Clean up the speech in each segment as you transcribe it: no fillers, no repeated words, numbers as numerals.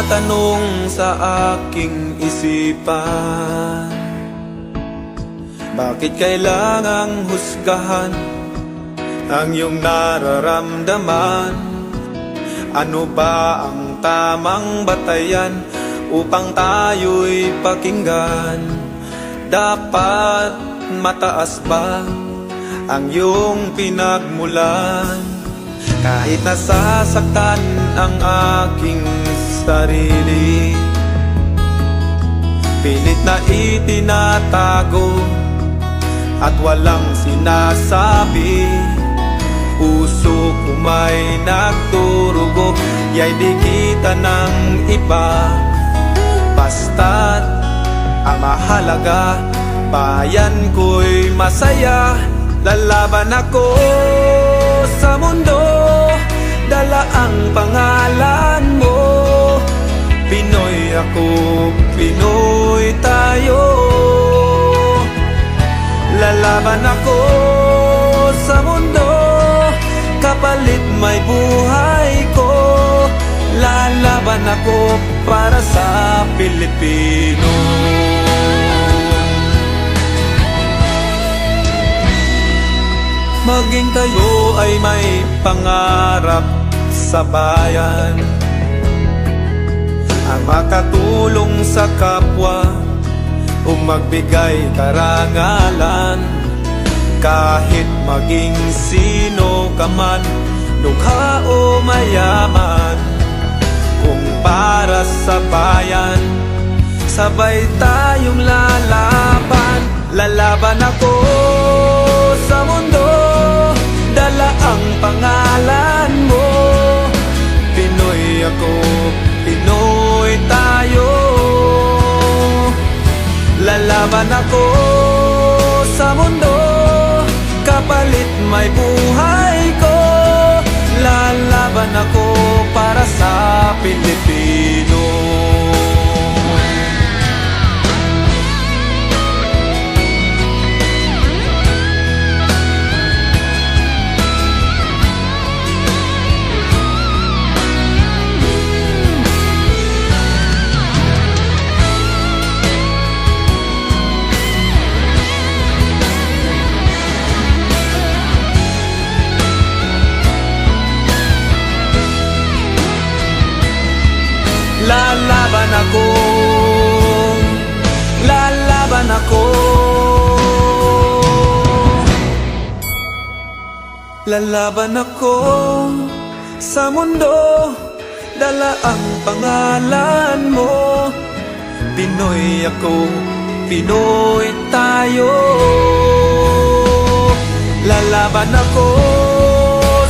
tumatanong sa aking isipan, bakit kailangang husgahan ang iyong nararamdaman? Ano ba ang tamang batayan upang tayo'y pakinggan? Dapat mataas ba ang iyong pinagmulan? Kahit nasasaktan ang aking sarili, pilit na itinatago at walang sinasabi. Puso ko may nagdurugo, ya'y di kita ng iba. Basta't ang mahalaga, bayan ko'y masaya. Lalaban ako sa mundo, dala ang pangalan mo. Pinoy ako, Pinoy tayo. Lalaban ako sa mundo, kapalit may buhay ko. Lalaban ako para sa Pilipino. Maging tayo ay may pangarap sa bayan, ang makatulong sa kapwa o magbigay karangalan. Kahit maging sino ka man, lukha o mayaman, kung para sa bayan, sabay tayong lalaban. Lalaban ako sa mundo, dala ang pangalan mo. Pinoy ako, Pinoy tayo. Lalaban ako sa mundo, kapalit may buhay ko. Lalaban ako para sa Pilipino. Lalaban ako, lalaban ako. Lalaban ako sa mundo, dala ang pangalan mo. Pinoy ako, Pinoy tayo. Lalaban ako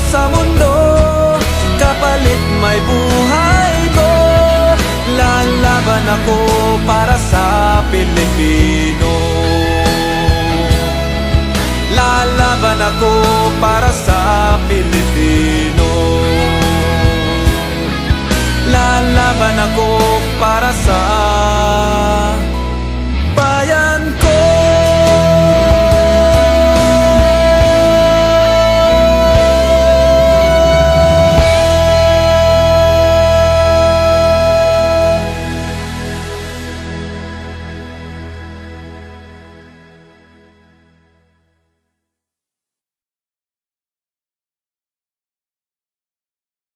sa mundo, kapalit may buhay ko. Lalaban ako para sa Pilipino. Lalaban ako para sa